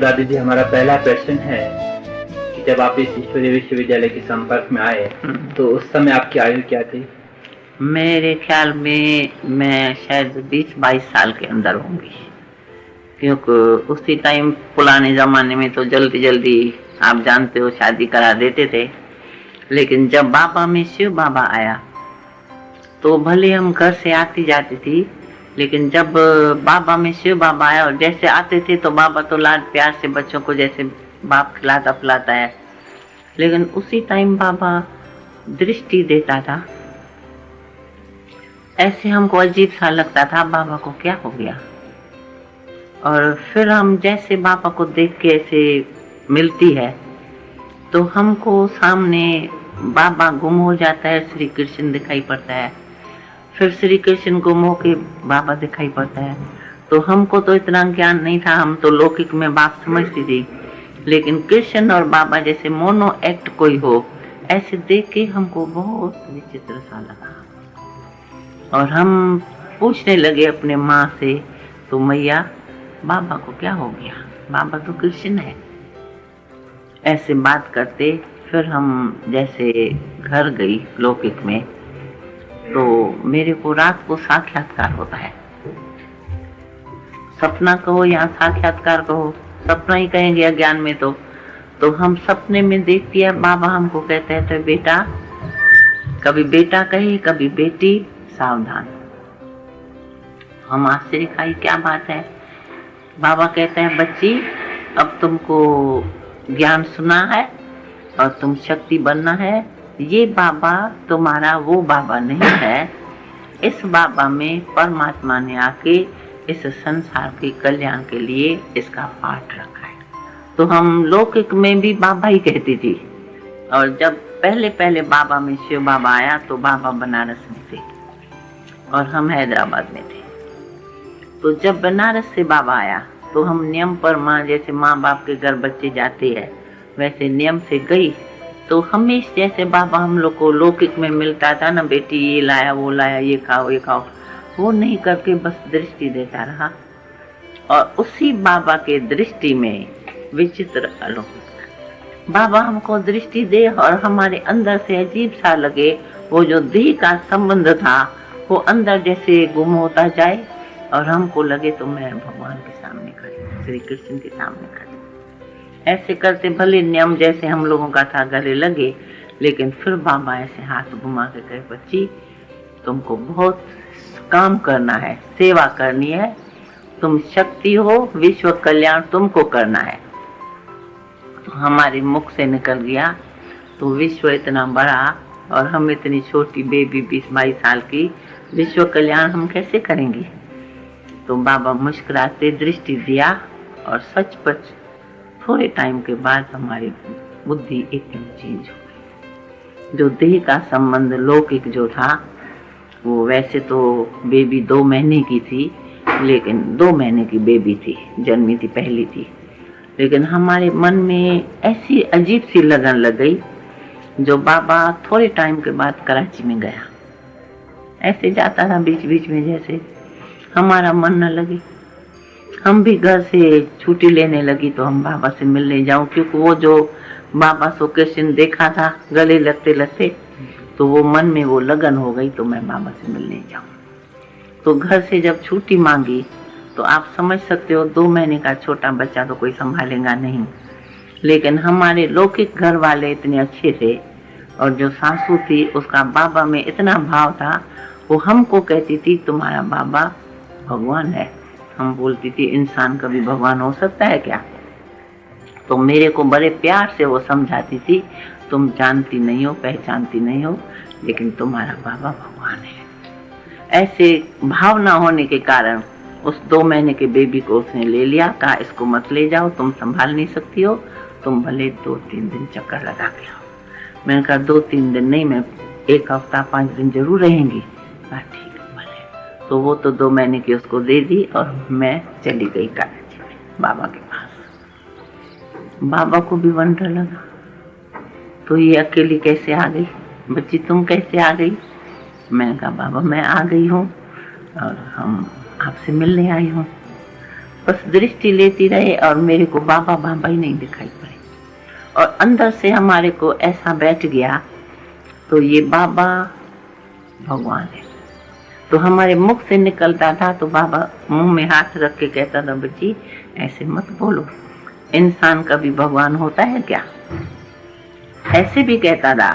दादी जी, हमारा पहला प्रश्न है कि जब आप इस ईश्वरीय विश्वविद्यालय के संपर्क में आए तो उस समय आपकी आयु क्या थी? मेरे ख्याल में मैं शायद 20-22 साल के अंदर होंगी, क्योंकि उसी टाइम पुराने ज़माने में तो जल्दी जल्दी आप जानते हो शादी करा देते थे। लेकिन जब बाबा में शिव बाबा आया तो भले हम घर से आती जाती थी, लेकिन जब बाबा में शिव बाबा आया और जैसे आते थे तो बाबा तो लाड प्यार से बच्चों को जैसे बाप खिलाता पिलाता है, लेकिन उसी टाइम बाबा दृष्टि देता था। ऐसे हमको अजीब सा लगता था, बाबा को क्या हो गया। और फिर हम जैसे बाबा को देख के ऐसे मिलती है तो हमको सामने बाबा गुम हो जाता है, श्री कृष्ण दिखाई पड़ता है, फिर श्री कृष्ण गुम होके बाबा दिखाई पड़ता है। तो हमको तो इतना ज्ञान नहीं था, हम तो लौकिक में बात समझती थी, लेकिन कृष्ण और बाबा जैसे मोनो एक्ट कोई हो ऐसे देख के हमको बहुत विचित्र सा लगा। और हम पूछने लगे अपने माँ से, तो मैया बाबा को क्या हो गया, बाबा तो कृष्ण है। ऐसे बात करते फिर हम जैसे घर गई लौकिक में, तो मेरे को रात को साक्षात्कार होता है। सपना कहो या साक्षात्कार कहो, सपना ही कहेंगे अज्ञान में। तो हम सपने में देखती है बाबा हमको कहते हैं, तो बेटा, कभी बेटा कहे कभी बेटी, सावधान। हम आश्चर्य खाई क्या बात है। बाबा कहते हैं, बच्ची अब तुमको ज्ञान सुना है और तुम शक्ति बनना है। ये बाबा तुम्हारा वो बाबा नहीं है, इस बाबा में परमात्मा ने आके इस संसार के कल्याण के लिए इसका पाठ रखा है। तो हम लौकिक में भी बाबा ही कहती थी। और जब पहले पहले बाबा में शिव बाबा आया तो बाबा बनारस में थे और हम हैदराबाद में थे। तो जब बनारस से बाबा आया तो हम नियम पर, माँ जैसे माँ बाप के घर बच्चे जाते हैं वैसे नियम से गई। तो हमेशा जैसे बाबा हम लोग को लौकिक में मिलता था ना, बेटी ये लाया वो लाया, ये खाओ ये खाओ, वो नहीं करके बस दृष्टि देता रहा। और उसी बाबा के दृष्टि में विचित्र अलौकिक बाबा हमको दृष्टि दे और हमारे अंदर से अजीब सा लगे, वो जो देह का संबंध था वो अंदर जैसे गुम होता जाए और हमको लगे तो मैं भगवान के सामने खड़ी, श्री कृष्ण के सामने खड़ी। ऐसे करते भले नियम जैसे हम लोगों का था गले लगे, लेकिन फिर बाबा ऐसे हाथ घुमा के कहे, बच्ची तुमको बहुत काम करना है, सेवा करनी है, तुम शक्ति हो, विश्व कल्याण तुमको करना है। तो हमारे मुख से निकल गया, तो विश्व इतना बड़ा और हम इतनी छोटी बेबी 20-22 साल की, विश्व कल्याण हम कैसे करेंगे। तो बाबा मुस्कुराते दृष्टि दिया और सचपच थोड़े टाइम के बाद हमारी बुद्धि एकदम चेंज हो गई। जो देह का संबंध लौकिक जो था वो वैसे तो बेबी 2 महीने की थी, लेकिन 2 महीने की बेबी थी, जन्मी थी, पहली थी। लेकिन हमारे मन में ऐसी अजीब सी लगन लग गई। जो बाबा थोड़े टाइम के बाद कराची में गया, ऐसे जाता था बीच बीच में, जैसे हमारा मन न लगे। हम भी घर से छुट्टी लेने लगी तो हम बाबा से मिलने जाऊं, क्योंकि वो जो बाबा सो कृष्ण देखा था गले लगते लगते, तो वो मन में वो लगन हो गई, तो मैं बाबा से मिलने जाऊं। तो घर से जब छुट्टी मांगी तो आप समझ सकते हो 2 महीने का छोटा बच्चा तो कोई संभालेगा नहीं। लेकिन हमारे लौकिक घर वाले इतने अच्छे थे और जो सासू थी उसका बाबा में इतना भाव था, वो हमको कहती थी तुम्हारा बाबा भगवान है। हम बोलती थी इंसान कभी भगवान हो सकता है क्या। तो मेरे को बड़े प्यार से वो समझाती थी, तुम जानती नहीं हो, पहचानती नहीं हो, लेकिन तुम्हारा बाबा भगवान है। ऐसे भावना होने के कारण उस 2 महीने के बेबी को उसने ले लिया, कहा इसको मत ले जाओ, तुम संभाल नहीं सकती हो, तुम भले 2-3 दिन चक्कर लगा के आओ। मैंने कहा 2-3 दिन नहीं, मैं 1 हफ्ता 5 दिन जरूर रहेंगी। कहा ठीक है भले। तो वो तो 2 महीने की उसको दे दी और मैं चली गई कराची में बाबा के पास। बाबा को भी वंडर लगा, तो ये अकेली कैसे आ गई, बच्ची तुम कैसे आ गई। मैंने कहा बाबा मैं आ गई हूँ और हम आपसे मिलने आई हूँ। बस दृष्टि लेती रहे और मेरे को बाबा बाबा ही नहीं दिखाई पड़े। और अंदर से हमारे को ऐसा बैठ गया तो ये बाबा भगवान है। तो हमारे मुख से निकलता था तो बाबा मुंह में हाथ रख के कहता था, बच्ची ऐसे मत बोलो, इंसान कभी भगवान होता है क्या? ऐसे भी कहता था,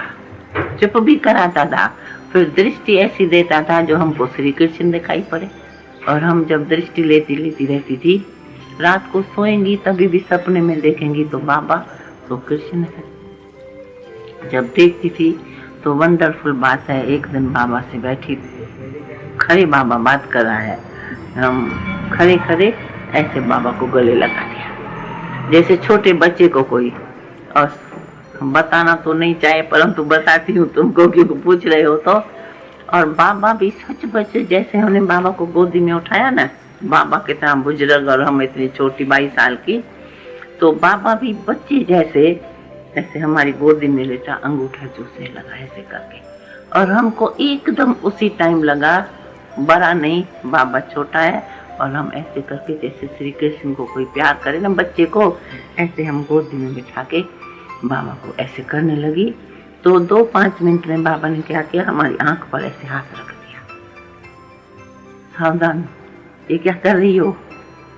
चुप भी कराता था, फिर दृष्टि ऐसी देता था जो हमको श्री कृष्ण दिखाई पड़े। और हम जब दृष्टि लेती रहती थी, रात को सोएंगी तभी भी सपने में देखेंगी तो बाबा तो कृष्ण है। जब देखती थी तो वंडरफुल बात है, एक दिन बाबा से बैठी, खड़े बाबा बात कर रहा है, हम खड़े खड़े ऐसे बाबा को गले लगा दिया जैसे छोटे बच्चे को कोई। और बताना तो नहीं चाहे परंतु बताती हूँ तुमको क्योंकि पूछ रहे हो तो। और बाबा भी सच बच्चे जैसे हमने बाबा को गोदी में उठाया ना, बाबा कितना बुजुर्ग और हम इतनी छोटी 22 साल की, तो बाबा भी बच्चे जैसे ऐसे हमारी गोदी में लेटा अंगूठा चूसने लगा ऐसे करके। और हमको एकदम उसी टाइम लगा बड़ा नहीं, बाबा छोटा है और हम ऐसे करके जैसे श्री कृष्ण को कोई प्यार करे ना बच्चे को, ऐसे हम गोदी में बिठा के बाबा को ऐसे करने लगी। तो 2-5 मिनट में बाबा ने क्या किया, हमारी आंख पर ऐसे हाथ रख दिया, सावधान ये क्या कर रही हो?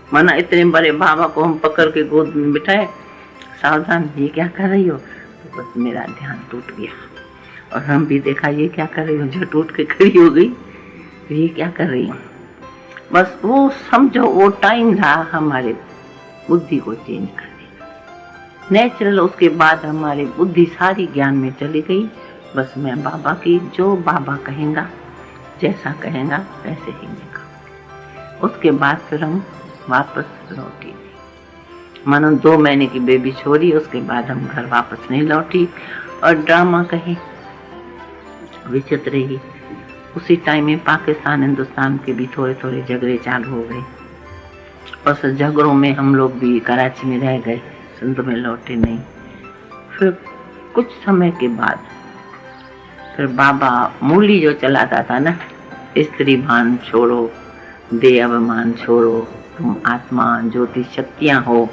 माना इतने बड़े बाबा को हम पकड़ के गोद में बिठाए, सावधान ये क्या कर रही हो? तो बस मेरा ध्यान टूट गया और हम भी देखा ये क्या कर रही हो, जो टूट के खड़ी हो गई, तो ये क्या कर रही हो? बस वो समझो वो टाइम था हमारे बुद्धि को चेंज कर नेचुरल। उसके बाद हमारी बुद्धि सारी ज्ञान में चली गई। बस मैं बाबा की जो बाबा कहेगा, जैसा कहेगा वैसे ही मैं कहूँगी। उसके बाद फिर हम वापस लौटी। मानो 2 महीने की बेबी छोड़ी, उसके बाद हम घर वापस नहीं लौटी। और ड्रामा कहे विचित्र ही, उसी टाइम में पाकिस्तान हिंदुस्तान के भी थोड़े थोड़े झगड़े चालू हो गए। उस झगड़ों में हम लोग भी कराची में रह गए, सिंध में लौटे नहीं। फिर कुछ समय के बाद फिर बाबा मूली जो चलाता था ना, स्त्री भान छोड़ो, देह अभिमान छोड़ो, तुम आत्मा ज्योति शक्तियां हो।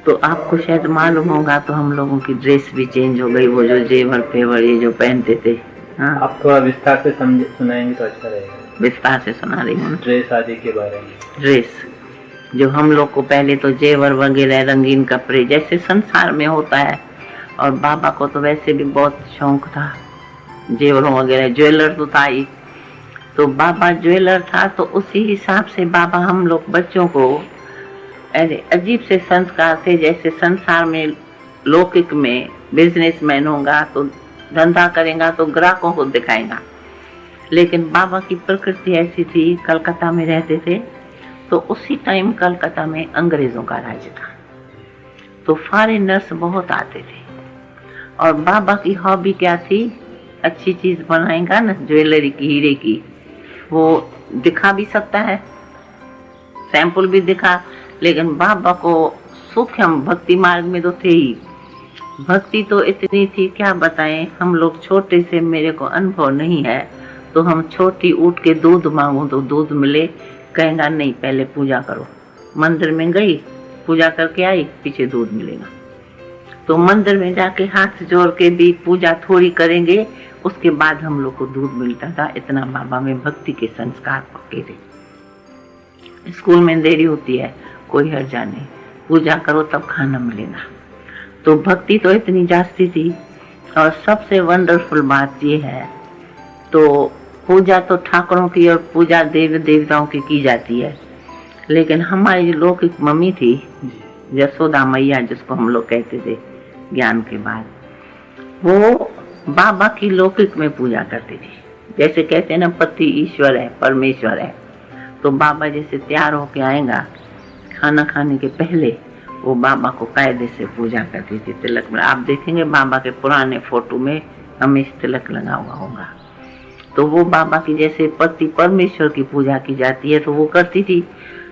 तो आपको शायद मालूम होगा तो हम लोगों की ड्रेस भी चेंज हो गई, वो जो जेवर फेवर ये जो पहनते थे। हाँ, आप थोड़ा विस्तार से सुनाएंगे तो अच्छा रहेगा। विस्तार से सुना रही हूँ ड्रेस आदि के बारे में। ड्रेस जो हम लोग को पहले तो जेवर वगैरह रंगीन कपड़े जैसे संसार में होता है, और बाबा को तो वैसे भी बहुत शौक था जेवरों वगैरह, ज्वेलर तो था ही। तो बाबा ज्वेलर था तो उसी हिसाब से बाबा हम लोग बच्चों को ऐसे अजीब से संस्कार थे, जैसे संसार में लौकिक में बिजनेसमैन होगा तो धंधा करेगा तो ग्राहकों को दिखाएगा, लेकिन बाबा की प्रकृति ऐसी थी। कलकत्ता में रहते थे तो उसी टाइम कलकत्ता में अंग्रेजों का राज था, तो फॉरेनर्स बहुत आते थे। और बाबा की हॉबी क्या थी, अच्छी चीज बनाएगा ना ज्वेलरी की, हीरे की, वो दिखा भी सकता है, सैंपल भी दिखा, लेकिन बाबा को सूक्ष्म भक्ति मार्ग में तो थे ही। भक्ति तो इतनी थी क्या बताएं, हम लोग छोटे से, मेरे को अनुभव नहीं है, तो हम छोटी उठ के दूध मांगो तो दूध मिले, कहेगा नहीं पहले पूजा करो। मंदिर में गई, पूजा करके आई, पीछे दूध मिलेगा। तो मंदिर में जाके हाथ जोड़ के भी पूजा थोड़ी करेंगे, उसके बाद हम लोग को दूध मिलता था। इतना बाबा में भक्ति के संस्कार पक्के थे। स्कूल में देरी होती है, कोई हर्जा नहीं, पूजा करो तब खाना मिलेगा। तो भक्ति तो इतनी जास्ती थी। और सबसे वंडरफुल बात ये है, तो पूजा तो ठाकुरों की और पूजा देव देवताओं की जाती है, लेकिन हमारी जो लौकिक मम्मी थी यशोदा मैया, जिसको हम लोग कहते थे ज्ञान के बाद, वो बाबा की लौकिक में पूजा करती थी। जैसे कहते हैं ना पति ईश्वर है, परमेश्वर है, तो बाबा जैसे तैयार होके आएगा, खाना खाने के पहले वो बाबा को कायदे से पूजा करती थी। तिलक में आप देखेंगे बाबा के पुराने फोटो में हमेशा तिलक लगा हुआ होगा। तो वो बाबा की जैसे पति परमेश्वर की पूजा की जाती है तो वो करती थी।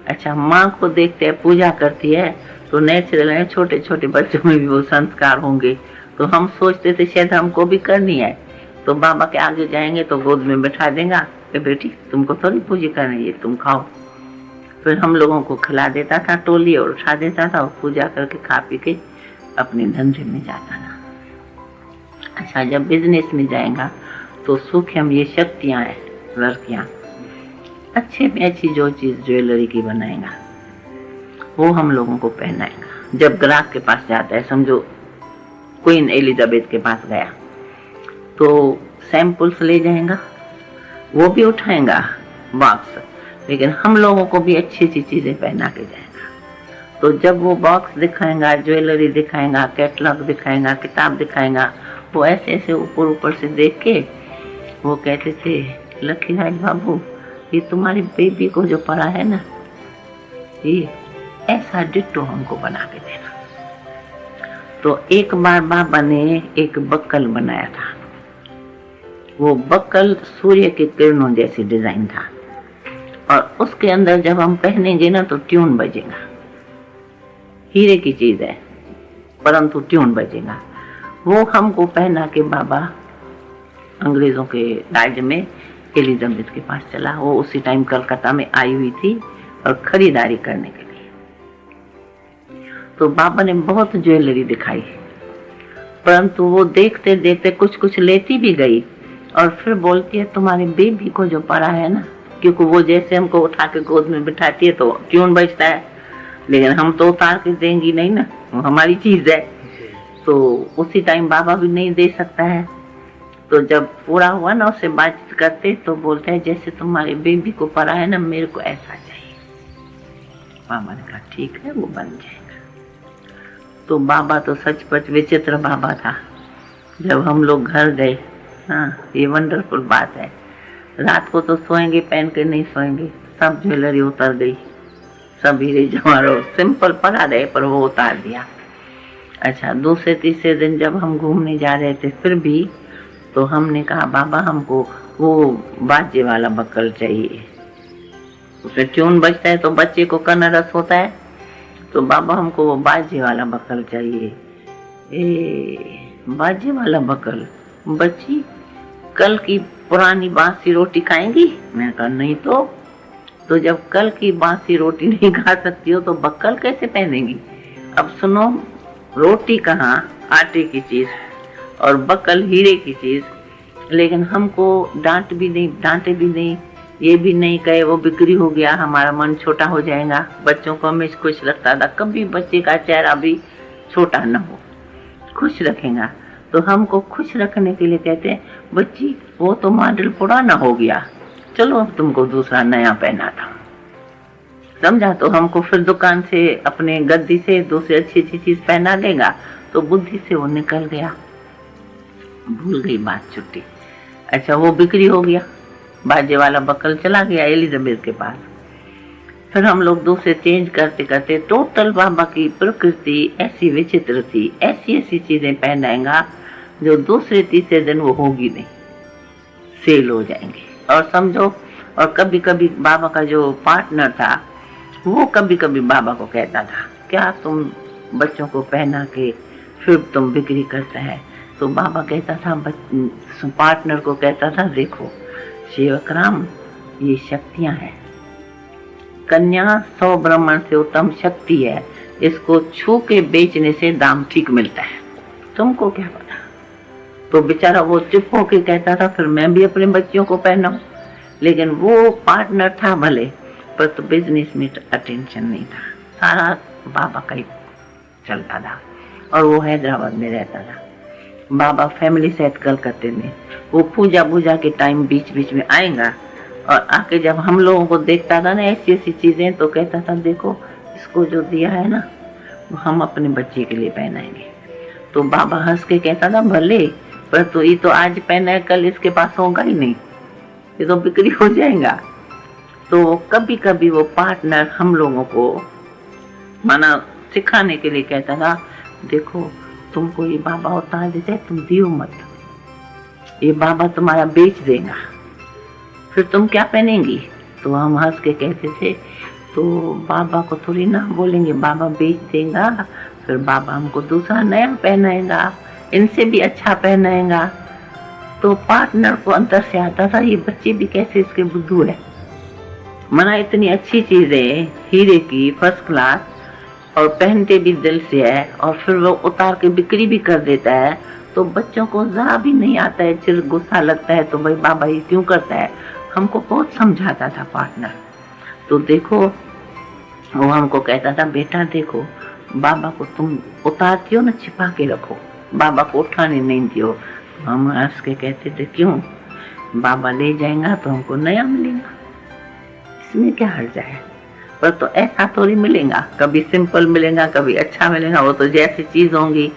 अच्छा, माँ को देखते हैं पूजा करती है तो नेचुरल है, छोटे छोटे बच्चों में भी वो संस्कार होंगे, तो हम सोचते थे शायद हमको भी करनी है। तो बाबा के आगे जाएंगे तो गोद में बैठा देगा कि बेटी तुमको थोड़ी पूजा करनी है, तुम खाओ। फिर हम लोगों को खिला देता था टोली और उठा देता था और पूजा करके खा पी के अपने धंधे में जाता था। अच्छा, जब बिजनेस में जाएगा तो सूक्ष्म ये शक्तियां हैं, लड़कियां अच्छे में अच्छी जो चीज ज्वेलरी की बनाएगा वो हम लोगों को पहनाएगा। जब ग्राहक के पास जाता है, समझो क्वीन एलिजाबेथ के पास गया तो सैंपल्स ले जाएगा, वो भी उठाएगा बॉक्स, लेकिन हम लोगों को भी अच्छी अच्छी चीजें पहना के जाएगा। तो जब वो बॉक्स दिखाएगा, ज्वेलरी दिखाएगा, कैटलॉग दिखाएगा, किताब दिखाएगा, वो ऐसे ऐसे ऊपर ऊपर से देख के वो कहते थे, लखीराज बाबू ये तुम्हारी बेबी को जो पड़ा है ना, ये ऐसा डिट्टो हमको बना के देना। तो एक बार बाबा ने एक बक्कल बनाया था। वो बक्कल सूर्य के किरणों जैसी डिजाइन था और उसके अंदर जब हम पहनेंगे ना तो ट्यून बजेगा। हीरे की चीज है परंतु ट्यून बजेगा। वो हमको पहना के बाबा अंग्रेजों के राज में एलिजाबेथ के पास चला। वो उसी टाइम कलकत्ता में आई हुई थी और खरीदारी करने के लिए। तो बाबा ने बहुत ज्वेलरी दिखाई, परंतु वो देखते देखते कुछ कुछ लेती भी गई और फिर बोलती है, तुम्हारी बेबी को जो पड़ा है ना, क्योंकि वो जैसे हमको उठा के गोद में बिठाती है तो ट्यून बजता है, लेकिन हम तो उतार के देंगी नहीं ना, वो हमारी चीज है। तो उसी टाइम बाबा भी नहीं दे सकता है। तो जब पूरा हुआ ना, उससे बातचीत करते तो बोलते हैं, जैसे तुम्हारी बेबी को पड़ा है ना, मेरे को ऐसा चाहिए। बाबा ने कहा ठीक है, वो बन जाएगा। तो बाबा तो सचपच विचित्र बाबा था। जब हम लोग घर गए, हाँ ये वंडरफुल बात है, रात को तो सोएंगे पहन के नहीं सोएंगे, सब ज्वेलरी उतर गई, सब हीरे जवाहरात सिंपल पड़ा रहे पर वो उतार दिया। अच्छा, दूसरे तीसरे दिन जब हम घूमने जा रहे थे फिर भी, तो हमने कहा बाबा हमको वो बाजे वाला बक्कल चाहिए, उसमें ट्यून बजता है तो बच्चे को कनरस होता है, तो बाबा हमको वो बाजे वाला बक्कल चाहिए। बाजे वाला बक्कल? बच्ची कल की पुरानी बासी रोटी खाएंगी? मैंने कहा नहीं तो जब कल की बासी रोटी नहीं खा सकती हो तो बक्कल कैसे पहनेंगी? अब सुनो, रोटी कहाँ आटे की चीज और बक्कल हीरे की चीज, लेकिन हमको डांटे भी नहीं, ये भी नहीं कहे वो बिक्री हो गया, हमारा मन छोटा हो जाएगा। बच्चों को हमें खुश रखता था, कभी बच्चे का चेहरा भी छोटा न हो, खुश रखेगा। तो हमको खुश रखने के लिए कहते हैं, बच्ची वो तो मॉडल पुराना हो गया, चलो अब तुमको दूसरा नया पहनाता हूँ, समझा। तो हमको फिर दुकान से अपने गद्दी से दूसरी अच्छी अच्छी चीज पहना देगा। तो बुद्धि से वो निकल गया, भूल गई बात, छुट्टी। अच्छा, वो बिक्री हो गया, बाजे वाला बक्कल चला गया एलिजाबेथ के पास। फिर हम लोग दूसरे चेंज करते करते टोटल बाबा की प्रकृति ऐसी विचित्र थी, ऐसी ऐसी चीजें पहनाएगा जो दूसरे तीसरे दिन वो होगी नहीं, सेल हो जाएंगे। और समझो, और कभी कभी बाबा का जो पार्टनर था वो कभी कभी बाबा को कहता था, क्या तुम बच्चों को पहना के फिर तुम बिक्री करता है? तो बाबा कहता था, पार्टनर को कहता था, देखो सेवक राम, ये शक्तियां हैं, कन्या 100 ब्राह्मण से उत्तम शक्ति है, इसको छू के बेचने से दाम ठीक मिलता है, तुमको क्या पता। तो बेचारा वो चुप होके कहता था, फिर मैं भी अपने बच्चों को पहनाऊं। लेकिन वो पार्टनर था भले, पर तो बिजनेस में अटेंशन नहीं था, सारा बाबा का ही चलता था। और वो हैदराबाद में रहता था। बाबा फैमिली सेट कलकत्ते में, वो पूजा पूजा के टाइम बीच बीच में आएगा और आके जब हम लोगों को देखता था ना ऐसी ऐसी चीजें, तो कहता था, देखो इसको जो दिया है ना वो हम अपने बच्चे के लिए पहनाएंगे। तो बाबा हंस के कहता था, भले, पर तो ये तो आज पहना है, कल इसके पास होगा ही नहीं, ये तो बिक्री हो जाएगा। तो कभी कभी वो पार्टनर हम लोगों को माना सिखाने के लिए कहता था, देखो तुमको ये बाबा उतार देता है, तुम दियो मत, ये बाबा तुम्हारा बेच देगा, फिर तुम क्या पहनेंगी? तो हम हंस के कहते थे, तो बाबा को थोड़ी ना बोलेंगे, बाबा बेच देगा, फिर बाबा हमको दूसरा नया पहनाएगा, इनसे भी अच्छा पहनाएगा। तो पार्टनर को अंदर से आता था, ये बच्चे भी कैसे इसके बुद्धू है, मना इतनी अच्छी चीज है, हीरे की, फर्स्ट क्लास, और पहनते भी दिल से है, और फिर वो उतार के बिक्री भी कर देता है, तो बच्चों को जरा भी नहीं आता है, चिर गुस्सा लगता है तो भाई बाबा ये क्यों करता है। हमको बहुत समझाता था पार्टनर। तो देखो वो हमको कहता था बेटा देखो बाबा को तुम उतारती हो ना, छिपा के रखो, बाबा को उठाने नहीं दियो। हम हंस के कहते थे क्यों, बाबा ले जाएगा तो हमको नया मिलेगा, इसमें क्या हर्ज है। पर तो ऐसा थोड़ी मिलेगा, कभी सिंपल मिलेगा कभी अच्छा मिलेगा, वो तो जैसी चीज होंगी,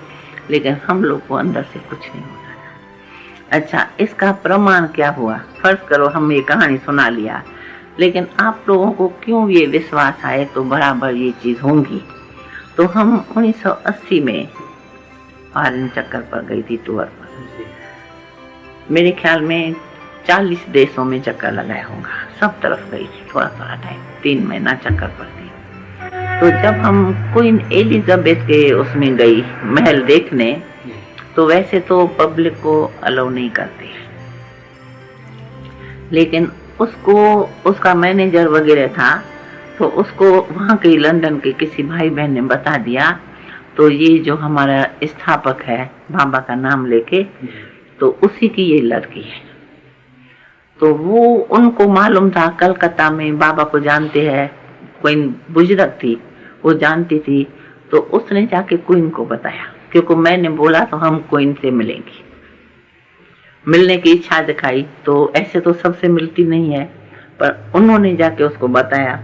लेकिन हम लोग को अंदर से कुछ नहीं होता था। अच्छा, इसका प्रमाण क्या हुआ, फर्ज करो हम ये कहानी सुना लिया, लेकिन आप लोगों को क्यों ये विश्वास आए तो बराबर ये चीज होंगी। तो हम 1980 में फॉरेन चक्कर पर गई थी, टूर पर, मेरे ख्याल में 40 देशों में चक्कर लगाया होगा, सब तरफ गई थी, थोड़ा थोड़ा टाइम, 3 महीना चक्कर पर थी। तो जब हम क्वीन एलिजाबेथ के उसमें गई महल देखने, तो वैसे तो पब्लिक को अलाउ नहीं करते, लेकिन उसको उसका मैनेजर वगैरह था, तो उसको वहाँ के लंदन के किसी भाई बहन ने बता दिया। तो ये जो हमारा स्थापक है बाबा का नाम लेके, तो उसी की ये लड़की है। तो वो उनको मालूम था कलकत्ता में बाबा को जानते हैं, क्वीन बुजुर्ग थी वो जानती थी, तो उसने जाके क्वीन को बताया, क्योंकि मैंने बोला तो हम क्वीन से मिलेंगे, मिलने की इच्छा दिखाई। तो ऐसे तो सबसे मिलती नहीं है, पर उन्होंने जाके उसको बताया,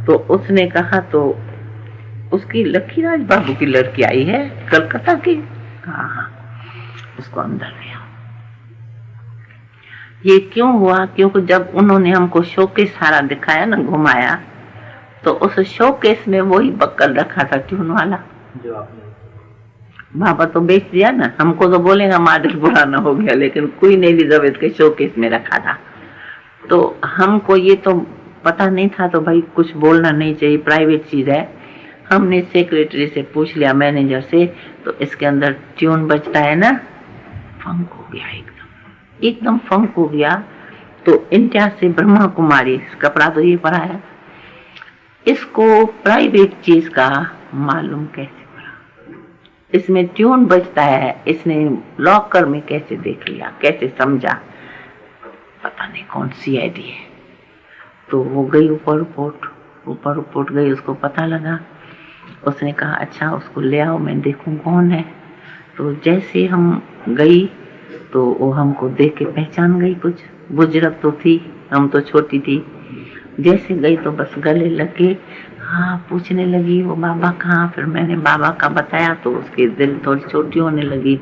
तो उसने कहा तो उसकी लकीराज बाबू की लड़की आई है कलकत्ता की। हाँ, उसको अंदर लिया। ये क्यों हुआ, क्योंकि जब उन्होंने हमको शोकेस सारा दिखाया ना, घुमाया, तो उस शोकेस में वही बक्कल रखा था ट्यून वाला जो आपने। बाबा तो बेच दिया ना, हमको तो बोलेगा मॉडल पुराना हो गया, लेकिन क्वीन एलिजाबेथ के शोकेस में रखा था। तो हमको ये तो पता नहीं था, तो भाई कुछ बोलना नहीं चाहिए, प्राइवेट चीज है। हमने सेक्रेटरी से पूछ लिया, मैनेजर से, तो इसके अंदर ट्यून बजता है ना, फंक हो गया, एकदम फंक हो गया। तो इंडिया से ब्रह्मा कुमारी, कपड़ा तो ये पड़ा है, इसको प्राइवेट चीज का मालूम कैसे पड़ा, इसमें ट्यून बजता है, इसने लॉकर में कैसे देख लिया, कैसे समझा, पता नहीं कौन सी आईडी है। तो वो गई ऊपर रिपोर्ट गई, उसको पता लगा। उसने कहा अच्छा उसको ले आओ, मैं देखूं कौन है। तो जैसे हम गई तो वो हमको देख के पहचान गई, कुछ बुजुर्ग तो थी, हम तो छोटी थी। जैसे गई तो बस गले लगे, हाँ पूछने लगी वो बाबा कहाँ। फिर मैंने बाबा का बताया तो उसकी दिल थोड़ी छोटी होने लगी।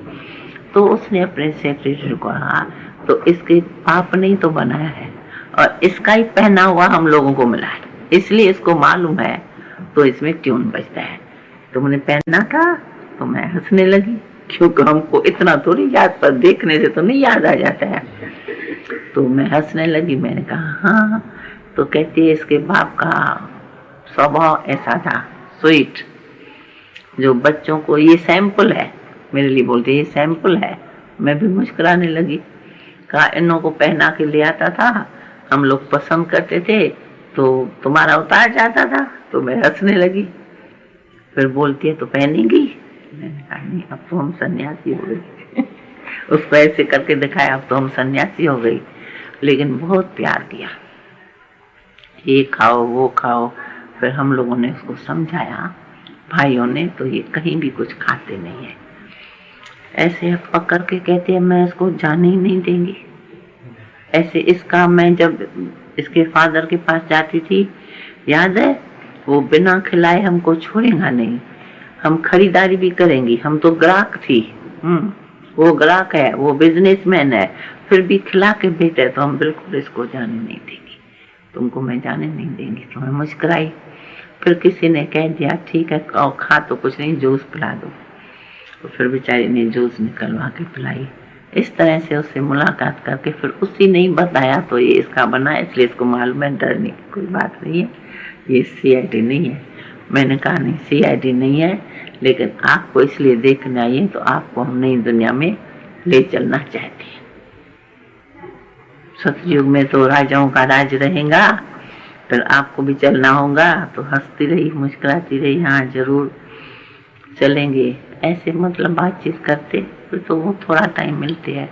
तो उसने अपने सेक्रेटरी को कहा तो इसके पाप नहीं तो बनाया है, और इसका ही पहना हुआ हम लोगों को मिला है, इसलिए इसको मालूम है, तो इसमें ट्यून बजता है। तुमने पहना था? तो मैं हंसने लगी, क्योंकि हमको इतना थोड़ी याद, पर देखने से तो नहीं याद आ जाता है। तो मैं हंसने लगी, मैंने कहा हाँ। तो कहती है इसके बाप का स्वभाव ऐसा था, स्वीट, जो बच्चों को, ये सैंपल है, मेरे लिए बोलते ये सैंपल है। मैं भी मुस्कुराने लगी, कहा इन्हों को पहना के ले आता था, हम लोग पसंद करते थे, तो तुम्हारा उतार जाता था। तो मैं हंसने लगी। फिर बोलती है तो पहनेगी? मैंने कहा नहीं, अब तो हम सन्यासी हो गई। उसको ऐसे करके दिखाया, अब तो हम सन्यासी हो गई। लेकिन बहुत प्यार किया, ये खाओ वो खाओ। फिर हम लोगों ने उसको समझाया, भाइयों ने, तो ये कहीं भी कुछ खाते नहीं है। ऐसे पकड़ के कहते हैं मैं इसको जाने ही नहीं देंगी। ऐसे इसका, मैं जब इसके फादर के पास जाती थी, याद है, वो बिना खिलाए हमको छोड़ेगा नहीं, हम खरीदारी भी करेंगी। हम तो ग्राहक थी, वो ग्राहक है, वो बिजनेसमैन है, फिर भी खिला के भेजे, तो हम बिल्कुल इसको जाने नहीं देंगे, तुमको मैं जाने नहीं देंगी। तो मैं मुस्कुराई। फिर किसी ने कह दिया ठीक है खा तो कुछ नहीं, जूस पिला दो। तो फिर बेचारी ने जूस निकलवा के पिलाई। इस तरह से उससे मुलाकात करके फिर उसी ने बताया, तो ये इसका बना, इसलिए इसको मालूम है, डरने की कोई बात नहीं है, ये सीआईडी नहीं है। मैंने कहा नहीं सीआईडी नहीं है, लेकिन आपको इसलिए देखने आई है, तो आपको हम नई दुनिया में ले चलना चाहते हैं। सतयुग में तो राजाओं का राज रहेगा, फिर आपको भी चलना होगा, तो हंसती रही, मुस्कुराती रही, हाँ जरूर चलेंगे, ऐसे मतलब बातचीत करते। फिर तो वो थोड़ा टाइम मिलती है,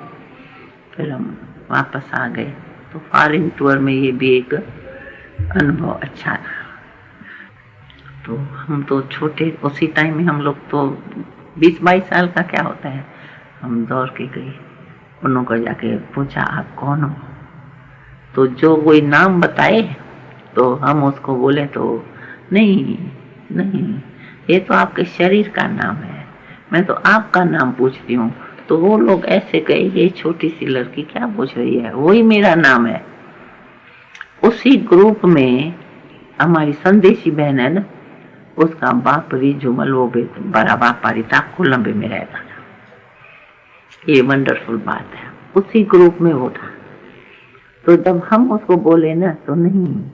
फिर हम वापस आ गए। तो फॉरेन टूर में ये भी एक अनुभव अच्छा रहा। तो हम तो छोटे, उसी टाइम में हम लोग तो 20-22 साल का क्या होता है, हम दौड़ के गए, उनको जाके पूछा आप कौन हो। तो जो कोई नाम बताए तो हम उसको बोले तो नहीं नहीं, ये तो आपके शरीर का नाम है, मैं तो आपका नाम पूछती हूँ। तो वो लोग ऐसे कहे, ये छोटी सी लड़की क्या पूछ रही है, वही मेरा नाम है। उसी ग्रुप में हमारी संदेशी बहन है ना, उसका बाप रिजुमल, वो भी बड़ा व्यापारी था, कोलंबे में रहता था। ये वंडरफुल बात है, उसी ग्रुप में वो था। तो जब हम उसको बोले ना, तो नहीं,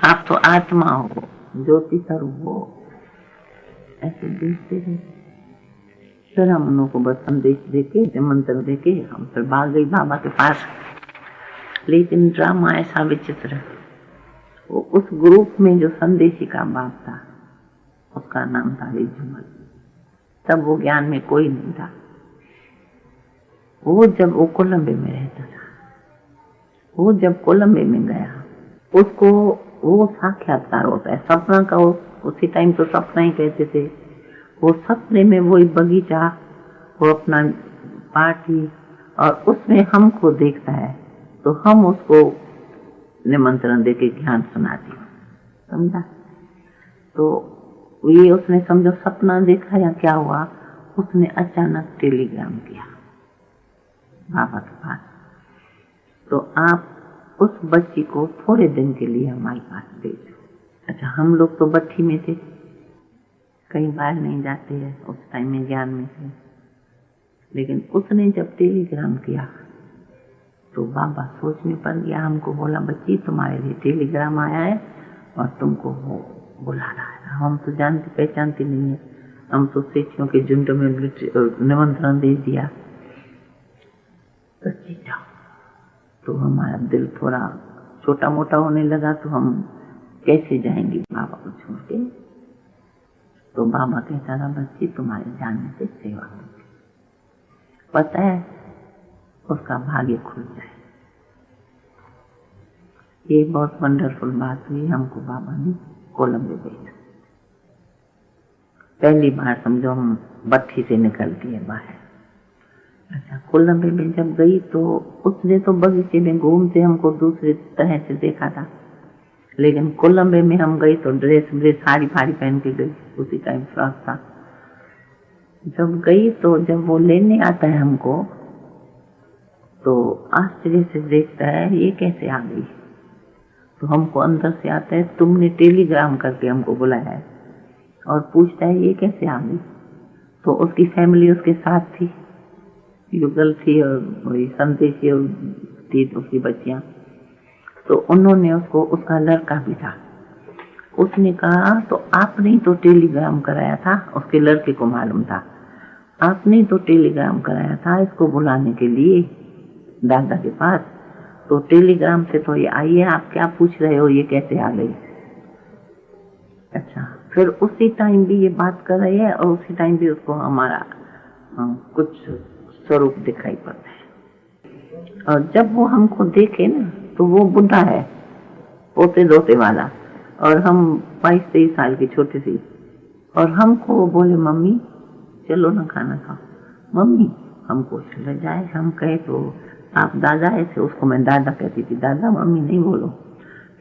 आप तो आत्मा हो, ज्योति स्वरूप हो, ऐसे देखते रहे। फिर हम उनको बस संदेश देके, निमंत्रण देके हम फिर भाग गई बाबा के पास। लेकिन ड्रामा ऐसा विचित्र, वो उस ग्रुप में जो संदेशी का बाप था, उसका नाम था रिजुमल। तब वो ज्ञान में कोई नहीं था। वो जब वो कोलंबे में रहता था, वो जब कोलंबे में गया, उसको वो साक्षात्कार होता है सपना का। उसी टाइम तो सपना ही कहते थे। वो सपने में वही बगीचा, वो अपना पार्टी, और उसमें हमको देखता है, तो हम उसको निमंत्रण देके ज्ञान सुनाती, समझा। तो ये उसने समझो सपना देखा या क्या हुआ, उसने अचानक टेलीग्राम किया बाबा के पास, तो आप उस बच्ची को थोड़े दिन के लिए हमारे पास दे दो। अच्छा, हम लोग तो बट्टी में थे, कहीं बाहर नहीं जाते हैं उस टाइम में, ज्ञान में थे। लेकिन उसने जब टेलीग्राम किया तो बाबा सोच में पड़ गया, हमको बोला बच्ची तुम्हारे लिए टेलीग्राम आया है और तुमको वो बुला रहा है। हम तो जानती पहचानती नहीं है, हम तो सेठियों के झुंड में निमंत्रण दे दिया, तो जाओ। तो हमारा दिल थोड़ा छोटा मोटा होने लगा, तो हम कैसे जाएंगे बाबा को छोड़ के। तो बाबा कहता था बच्ची तुम्हारे जाने से सेवा होगी, पता है उसका भाग्य खुल जाए। ये बहुत वंडरफुल बात हुई, हमको बाबा ने कोलंबे भेजा। पहली बार समझो हम बत्ती से निकल दिए बाहर। अच्छा, कोलंबे में जब गई तो उसने तो बगीचे में घूमते हमको दूसरी तरह से देखा था, लेकिन कोलंबे में हम गई तो ड्रेस साड़ी फाड़ी पहन के गई, उसी टाइम फ्रॉक था। जब गई तो जब वो लेने आता है हमको, तो आश्चर्य से देखता है ये कैसे आ गई। तो हमको अंदर से आता है तुमने टेलीग्राम करके हमको बुलाया है, और पूछता है ये कैसे आ गई। तो उसकी फैमिली उसके साथ थी, युगल थी और वही संदेशी थी उसकी बच्चियां। तो उन्होंने उसको, उसका लड़का भी था, उसने कहा तो आपने ही तो टेलीग्राम कराया था, उसके लड़के को मालूम था, आपने तो टेलीग्राम कराया था इसको बुलाने के लिए दादा के पास, तो टेलीग्राम से तो ये आई है, आप क्या पूछ रहे हो ये कैसे आ गई। अच्छा, फिर उसी टाइम भी ये बात कर रही है और उसी टाइम भी उसको हमारा कुछ स्वरूप दिखाई पड़ता है। और जब वो हमको देखे ना, तो वो बुढ़ा है, पोते दोते वाला, और हम 22-23 साल की छोटी सी, और हमको वो बोले मम्मी चलो ना खाना खाओ। मम्मी हमको चले जाए, हम कहे तो आप दादा ऐसे, उसको मैं दादा कहती थी, दादा मम्मी नहीं बोलो।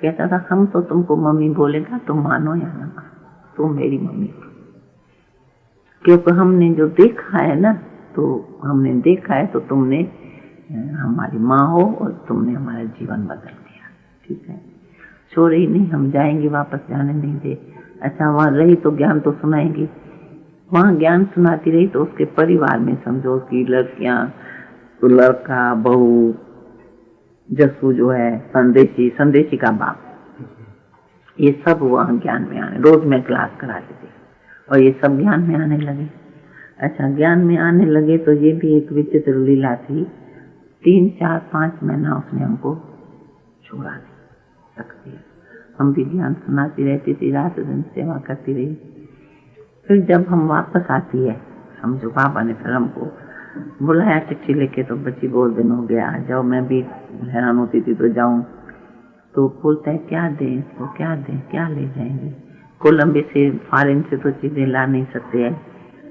कहता था हम तो तुमको मम्मी बोलेगा तुम मानो या ना मानो, तुम मेरी मम्मी हो। क्योंकि हमने जो देखा है ना, तो हमने देखा है, तो तुमने हमारी माँ हो और तुमने हमारा जीवन बदल दिया, ठीक है। छोड़े ही नहीं, हम जाएंगे, वापस जाने नहीं दे। अच्छा, वहाँ रही तो ज्ञान तो सुनाएंगी, वहाँ ज्ञान सुनाती रही तो उसके परिवार में समझो उसकी लड़कियां, तो लड़का, बहू, जस्सू जो है, संदेशी का बाप, ये सब वहाँ ज्ञान में आने, रोज मैं क्लास कराती थी और ये सब ज्ञान में आने लगे। अच्छा, ज्ञान में आने लगे तो ये भी एक विचित्र लीला थी। 3, 4, 5 महीना उसने हमको छोड़ा नहीं रख दिया। हम भी ज्ञान सुनाती रहती थी, रात दिन सेवा करती रही। फिर जब हम वापस आती है, समझो बाबा ने फिर हमको बुलाया चिट्ठी लेके, तो बच्ची बहुत दिन हो गया, आ जाओ। मैं भी हैरान होती थी तो जाऊं, तो बोलता है क्या दें इसको, क्या दें, क्या ले जाएंगे। कोलंबे से, फॉरेन से तो चीजें ला नहीं सकते हैं।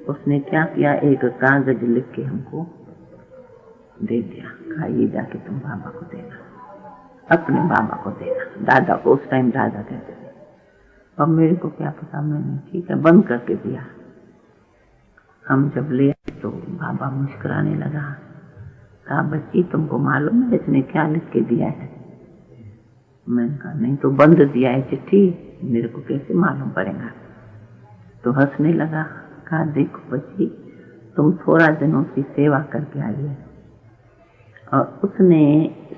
उसने क्या किया, एक कागज लिख के हमको दे दिया, कहा ये जाके तुम बाबा को देना, अपने बाबा को देना, दादा को। उस टाइम दादा कहते थे। अब मेरे को क्या पता, मैंने ठीक है बंद करके दिया। हम जब ले तो बाबा मुस्कुराने लगा, कहा बच्ची तुमको मालूम है इसने क्या लिख के दिया है? मैंने कहा नहीं, तो बंद दिया है चिट्ठी, मेरे को कैसे मालूम पड़ेगा। तो हंसने लगा, कहा देखो बच्ची, तुम थोड़ा दिन उसकी सेवा करके आई है, और उसने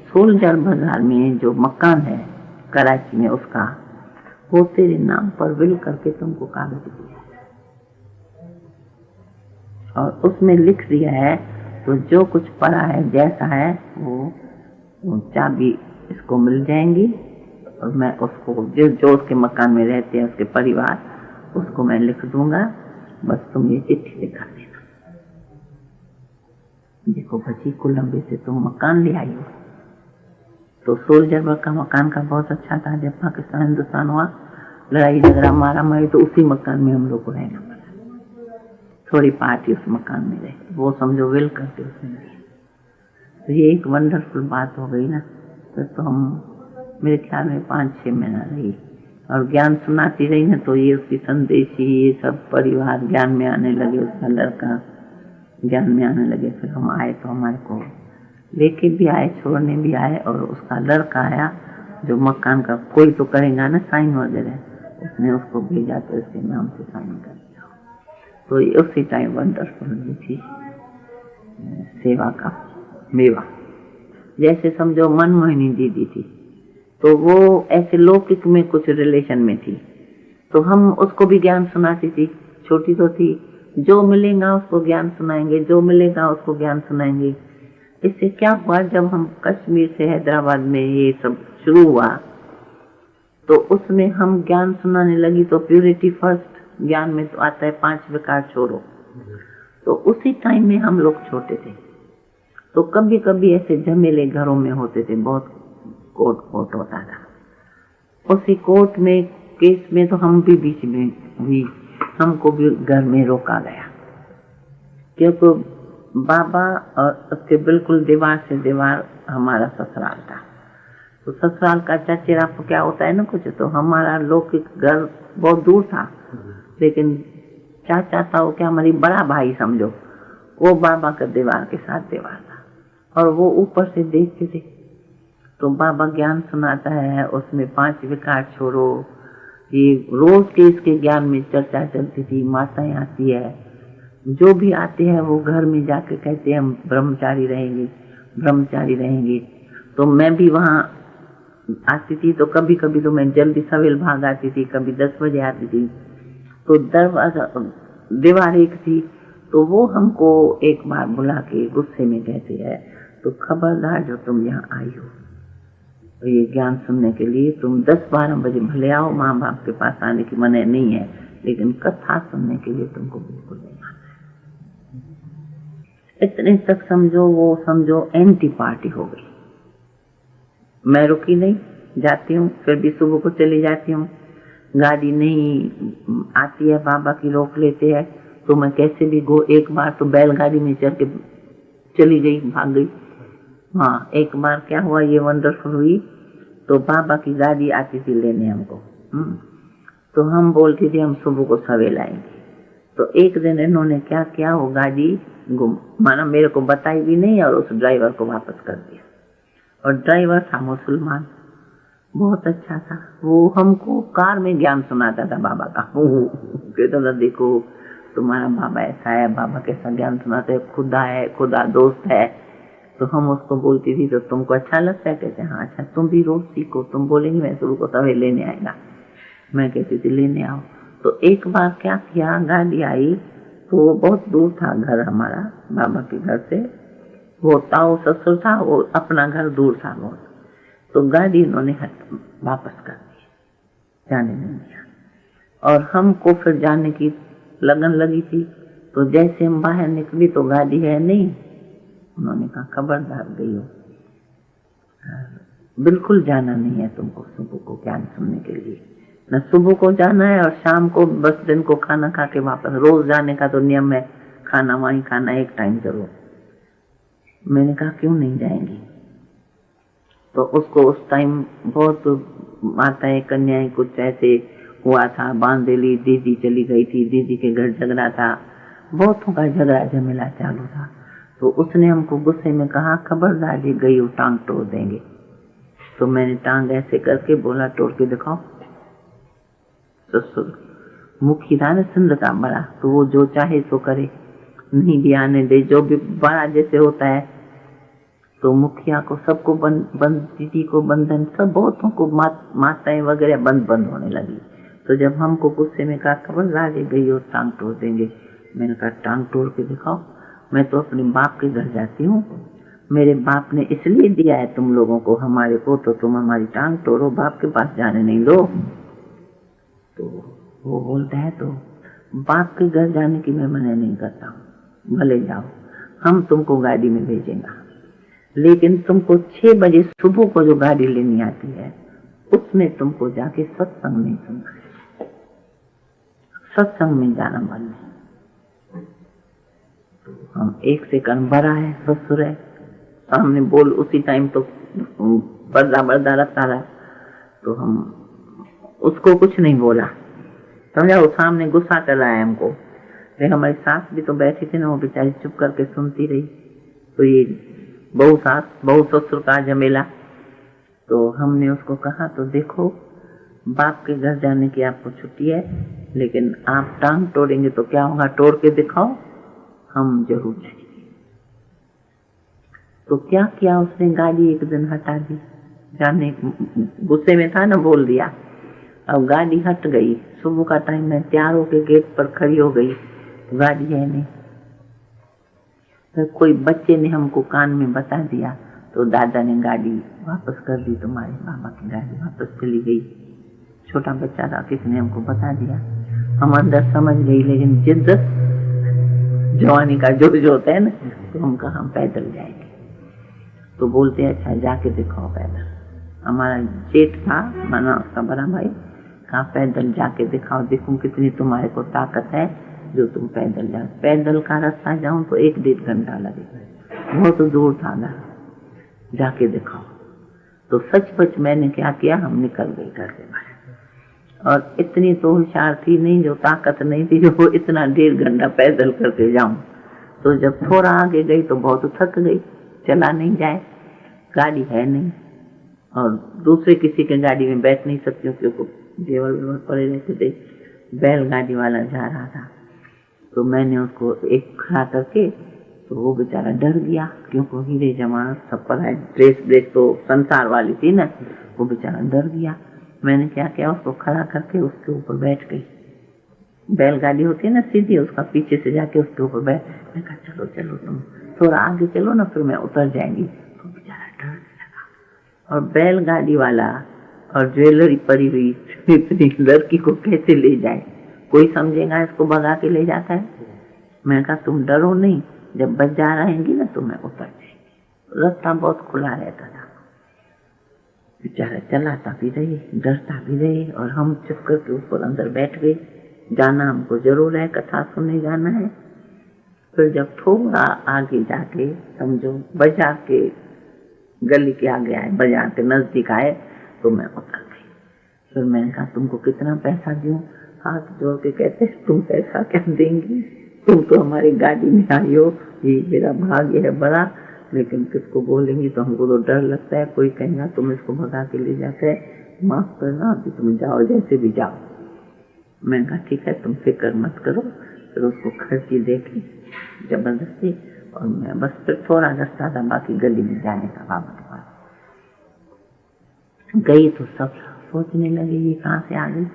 सोल्जर बाजार में जो मकान है कराची में, उसका वो तेरे नाम पर विल करके तुमको कागज दिया है, और उसमें लिख दिया है तो जो कुछ पड़ा है जैसा है वो चाबी इसको मिल जाएंगी, और मैं उसको जो उसके मकान में रहते हैं उसके परिवार, उसको मैं लिख दूंगा, बस तुम ये चिट्ठी दिखा देना। देखो बच्ची, कोलंबे से तुम मकान ले आई हो। तो सोल्जर का मकान का बहुत अच्छा था। जब पाकिस्तान हिंदुस्तान हुआ, लड़ाई झगड़ा मारा मारी, तो उसी मकान में हम लोग को रहना पड़ा। थोड़ी पार्टी उस मकान में रही, वो समझो विल करके उसने दिया। तो ये एक वंडरफुल बात हो गई ना। तो हम मेरे ख्याल में 5-6 महीना रही, और ज्ञान सुनाती रही ना, तो ये उसकी संदेशी, ये सब परिवार ज्ञान में आने लगे, उसका लड़का ज्ञान में आने लगे। फिर हम आए तो हमारे को लेके भी आए, छोड़ने भी आए, और उसका लड़का आया जो मकान का कोई तो करेगा ना साइन वगैरह, उसने उसको भेजा तो इसके नाम से साइन कर दिया। तो ये उसी टाइम वंडरफुल थी सेवा का मेवा। जैसे समझो मनमोहिनी दीदी थी, तो वो ऐसे लौकिक में कुछ रिलेशन में थी, तो हम उसको भी ज्ञान सुनाती थी। छोटी तो थी, जो मिलेगा उसको ज्ञान सुनाएंगे, जो मिलेगा उसको ज्ञान सुनाएंगे। इससे क्या हुआ, जब हम कश्मीर से हैदराबाद में ये सब शुरू हुआ, तो उसमें हम ज्ञान सुनाने लगी। तो प्योरिटी फर्स्ट ज्ञान में तो आता है 5 विकार छोड़ो। तो उसी टाइम में हम लोग छोटे थे, तो कभी कभी ऐसे झमेले घरों में होते थे, बहुत कोर्ट होता था। उसी कोर्ट में केस में तो हम भी बीच में हुई, हमको भी घर में रोका गया, क्योंकि बाबा और उसके बिल्कुल दीवार से दीवार हमारा ससुराल था। तो ससुराल का चचेरा क्या होता है ना कुछ, तो हमारा लौकिक घर बहुत दूर था, लेकिन चाचा था वो क्या, हमारी बड़ा भाई समझो, वो बाबा का दीवार के साथ दीवार था, और वो ऊपर से देखते थे। तो बाबा ज्ञान सुनाता है, उसमें 5 विकार छोड़ो, ये रोज के इसके ज्ञान में चर्चा चलती थी। माताएं आती है, जो भी आते हैं वो घर में जाके कहते हैं हम ब्रह्मचारी रहेंगे, ब्रह्मचारी रहेंगे। तो मैं भी वहां आती थी, तो कभी कभी तो मैं जल्दी सवेल भाग आती थी, कभी 10 बजे आती थी। तो दरवाजा दीवार एक थी, तो वो हमको एक बार बुला के गुस्से में कहते हैं, तो खबरदार जो तुम यहाँ आई हो तो ये ज्ञान सुनने के लिए, तुम 10-12 बजे भले आओ, माँ बाप के पास आने की मना नहीं है, लेकिन कथा सुनने के लिए तुमको बिल्कुल नहीं आना है। इतने तक समझो, वो समझो एंटी पार्टी हो गई। मैं रुकी नहीं, जाती हूँ, फिर भी सुबह को चली जाती हूँ। गाड़ी नहीं आती है, बाबा की रोक लेते हैं, तो मैं कैसे भी एक बार तो बैलगाड़ी में चढ़ के चली गई, भाग गई। हाँ, एक बार क्या हुआ, ये वंडरफुल हुई, तो बाबा की गाड़ी आती थी लेने हमको। तो हम बोलती थी हम सुबह को सवेल आएंगे। तो एक दिन इन्होंने क्या किया, वो गाड़ी गुम, माना मेरे को बताई भी नहीं, और उस ड्राइवर को वापस कर दिया। और ड्राइवर था मुसलमान, बहुत अच्छा था। वो हमको कार में ज्ञान सुनाता था बाबा का। कहता था देखो तुम्हारा बाबा ऐसा है, बाबा कैसा ज्ञान सुनाते है, खुदा है, खुदा दोस्त है। तो हम उसको बोलती थी तो तुमको अच्छा लगता है? कहते हाँ अच्छा, तुम भी रोज सीखो, तुम बोलेंगे मैं सुबह को सवेरे लेने आएगा। मैं कहती थी लेने आओ। तो एक बार क्या किया, गाड़ी आई, तो बहुत दूर था घर हमारा बाबा के घर से, वो ताऊ ससुर था, वो अपना घर दूर था बहुत। तो गाड़ी इन्होंने वापस कर दी। जाने नहीं दिया। और हमको फिर जाने की लगन लगी थी, तो जैसे हम बाहर निकली तो गाड़ी है नहीं। उन्होंने कहा खबरदार गई हो, बिल्कुल जाना नहीं है तुमको सुबह को ज्ञान सुनने के लिए। न सुबह को जाना है और शाम को बस दिन को खाना खा के वापस। रोज जाने का तो नियम है, खाना वहीं खाना, एक टाइम जरूर। मैंने कहा क्यों नहीं जाएंगी? तो उसको उस टाइम बहुत माताएं कन्याएं कुछ ऐसे हुआ था, बांधेली दीदी चली गई थी, दीदी के घर झगड़ा था, बहुतों का झगड़ा झमेला चालू था। तो उसने हमको गुस्से में कहा खबरदार ये गई हो टांग तोड़ देंगे। तो मैंने टांग ऐसे करके बोला तोड़ के दिखाओ। ससुर मुखी था ना सिंध का बड़ा, तो वो जो चाहे सो करे, नहीं भी आने दे। जो भी बड़ा जैसे होता है तो मुखिया को सबको बंद दीदी को बंधन, सब बहुतों को माताएं वगैरह बंद होने लगी। तो जब हमको गुस्से में कहा खबरदार गई और टांग तोड़ देंगे, मैंने कहा टांग तोड़ के दिखाओ। मैं तो अपने बाप के घर जाती हूँ, मेरे बाप ने इसलिए दिया है तुम लोगों को, हमारे को, तो तुम हमारी टांग तोड़ो, बाप के पास जाने नहीं दो। तो वो बोलता है तो बाप के घर जाने की मैं मना नहीं करता हूँ, भले जाओ, हम तुमको गाड़ी में भेजेंगे, लेकिन तुमको 6 बजे सुबह को जो गाड़ी लेनी आती है उसमें तुमको जाके सत्संग नहीं सुनना है, सत्संग में जाना मन नहीं। तो हम 1 सेकंड बड़ा है, ससुर है सामने, बोल उसी टाइम तो पर्दा रखता रहा, तो हम उसको कुछ नहीं बोला, समझा। वो सामने गुस्सा कर रहा है हमको। लेकिन हमारी सास भी तो बैठी थी ना, वो बेचारी चुप करके सुनती रही। तो ये बहू सास बहू ससुर का झमेला। तो हमने उसको कहा तो देखो बाप के घर जाने की आपको छुट्टी है, लेकिन आप टांग तोड़ेंगे तो क्या होगा, तोड़ के दिखाओ, हम जरूर जाएंगे। तो क्या किया उसने, गाड़ी एक दिन हटा दी, जाने गुस्से में था ना, बोल दिया। अब गाड़ी हट गई, सुबह का टाइम में तैयार होके गेट पर खड़ी हो गई, तो गाड़ी है नहीं। तो कोई बच्चे ने हमको कान में बता दिया, तो दादा ने गाड़ी वापस कर दी, तुम्हारे बाबा की गाड़ी वापस चली गई। छोटा बच्चा था, किसने हमको बता दिया, हम अंदर समझ गई, लेकिन जिद जवानी का जोश होता है ना, तो हम कहा हम पैदल जाएंगे। तो बोलते अच्छा जाके दिखाओ पैदल। हमारा जेठ था, माना उसका बड़ा भाई, कहा पैदल जाके दिखाओ, देखूं कितनी तुम्हारे को ताकत है जो तुम पैदल जाओ। पैदल का रास्ता जाऊं तो 1-1.5 घंटा लगेगा, बहुत दूर था ना, जाके दिखाओ। तो सचमुच मैंने क्या किया, हम निकल गए घर से बाहर। और इतनी तो होशियार थी नहीं, जो ताकत नहीं थी जो इतना 1.5 घंटा पैदल करके जाऊं। तो जब थोड़ा आगे गई तो बहुत थक गई, चला नहीं जाए, गाड़ी है नहीं, और दूसरे किसी के गाड़ी में बैठ नहीं सकती हूँ क्योंकि जेवर वेवर पड़े रहते थे। बैलगाड़ी वाला जा रहा था, तो मैंने उसको एक खड़ा करके, तो वो बेचारा डर गया, क्योंकि हीरे जमानत सब पर है, ड्रेस ब्रेस तो संसार वाली थी ना, वो बेचारा डर गया। मैंने क्या किया, उसको खड़ा करके उसके ऊपर बैठ गई। बैलगाड़ी होती है ना सीधी, उसका पीछे से जाके उसके ऊपर बैठ। मैं कहा चलो चलो तुम थोड़ा आगे चलो ना, फिर मैं उतर जाएंगी। तो बेचारा डरने लगा। और बैलगाड़ी वाला और ज्वेलरी पड़ी हुई इतनी लड़की को कैसे ले जाए, कोई समझेगा इसको भगा के ले जाता है। मैं कहा तुम डरो नहीं, जब बच जा रहेंगी ना तो मैं उतर जाएंगी। रास्ता बहुत खुला रहता था, बेचारा चलाता भी रही, डरता भी रही, और हम चुप करके ऊपर अंदर बैठ गए। जाना हमको जरूर है, कथा सुनने जाना है। फिर जब थोड़ा आगे जाके समझो बाजार के गली के आगे आए, बाजार के नजदीक आए, तो मैं उतर गई। फिर मैंने कहा तुमको कितना पैसा दूं? हाथ जोड़ के कहते तुम पैसा क्या देंगी, तुम तो हमारी गाड़ी में आई हो, ये मेरा भाग्य है बड़ा, लेकिन किसको बोलेंगी, तो हमको तो डर लगता है, कोई कहेगा तुम इसको भगा के ले जाते है, माफ करना, अभी तुम जाओ जैसे भी जाओ। मैंने कहा ठीक है तुम फिक्र मत करो। फिर उसको खर्ची देखी जबरदस्ती, और मैं बस फिर थोड़ा रास्ता था बाकी गली में जाने का, बाबा के पास गई तो सब सोचने लगे ये कहाँ से आ गई।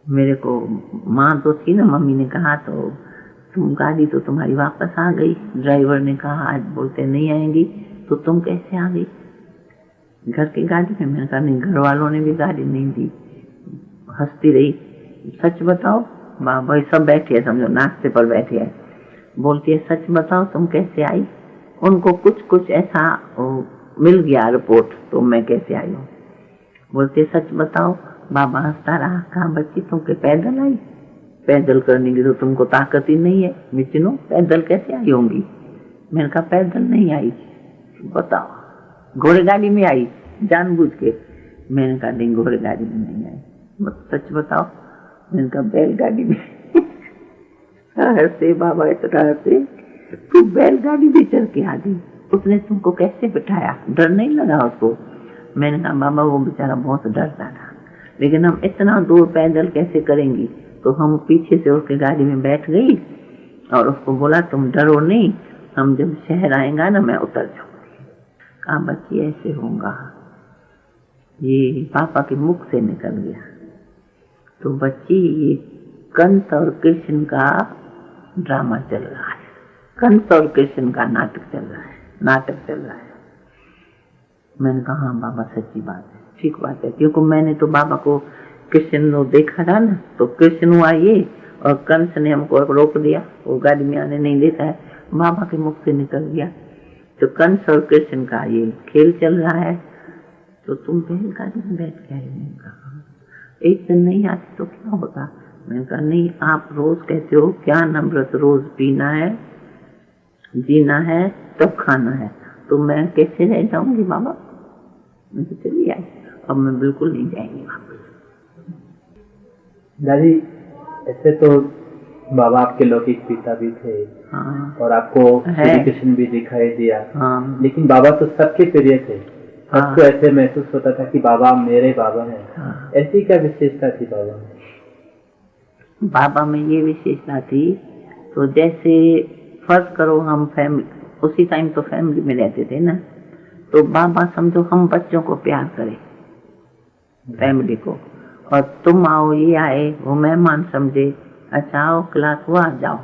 मेरे को माँ तो थी ना, मम्मी ने कहा तो तुम गाड़ी तो तुम्हारी वापस आ गई, ड्राइवर ने कहा आज बोलते नहीं आएंगी, तो तुम कैसे आ गई घर की गाड़ी में? मैंने कहा नहीं, घर वालों ने भी गाड़ी नहीं दी, हंसती रही। सच बताओ बाबा, सब बैठे है, समझो नाश्ते पर बैठे है। बोलती है सच बताओ तुम कैसे आई? उनको कुछ कुछ ऐसा मिल गया रिपोर्ट, तो मैं कैसे आई हूँ। बोलते सच बताओ। बाबा हंसता रहा, कहा बच्ची तुम के पैदल आई? पैदल करने की तो तुमको ताकत ही नहीं है मिचनो, पैदल कैसे आई होंगी? मैंने कहा पैदल नहीं आई। बताओ घोड़े गाड़ी में आई जानबूझ के? मैंने कहा नहीं घोड़े गाड़ी में नहीं आई। सच बताओ? मैंने कहा बैलगाड़ी में। हंसे बाबा, इतना हंसे, तू बैलगाड़ी भी चल के आ गई, उसने तुमको कैसे बिठाया? डर नहीं लगा उसको? मैंने कहा बाबा वो बेचारा बहुत डरता था, लेकिन हम इतना दूर पैदल कैसे करेंगी? तो हम पीछे से उसके गाड़ी में बैठ गई और उसको बोला तुम डरो नहीं, हम जब शहर आएगा ना मैं उतर जाऊंगी। कहा बच्ची ऐसे होगा? ये पापा के मुख से निकल गया। तो बच्ची ये कंस और कृष्ण का ड्रामा चल रहा है, कंस और कृष्ण का नाटक चल रहा है, नाटक चल रहा है। मैंने कहा हाँ बाबा सच्ची बात है, ठीक बात है, क्योंकि मैंने तो बाबा को कृष्ण को देखा था ना, तो कृष्ण आइए और कंस ने हमको रोक दिया, वो गाड़ी में आने नहीं देता है, बाबा के मुख से निकल गया। तो कंस और कृष्ण का ये खेल चल रहा है, तो तुम बैलगाड़ी में बैठ के आई? मैंने कहा एक दिन नहीं आती तो क्या होता? मैंने कहा नहीं, आप रोज कहते हो क्या अमृत रोज पीना है, जीना है तब खाना है, तो मैं कैसे रह जाऊंगी बाबा? मैं तो चली आई, अब मैं बिल्कुल नहीं जाएंगी वापस। दादी ऐसे तो बाबा आपके लौकिक पिता भी थे, हाँ, और आपको श्री कृष्ण भी दिखाई दिया, हाँ, लेकिन बाबा तो सबके प्रिय थे। हाँ, सबको ऐसे महसूस होता था कि बाबा मेरे बाबा हैं। हाँ। ऐसी क्या विशेषता थी बाबा में? बाबा में ये विशेषता थी, तो जैसे फर्ज करो हम फैमिली, उसी टाइम तो फैमिली में रहते थे ना, तो बाबा समझो हम बच्चों को प्यार करें, फैमिली को, और तुम आओ ये आए वो मेहमान समझे, अच्छा आओ क्लास हुआ जाओ।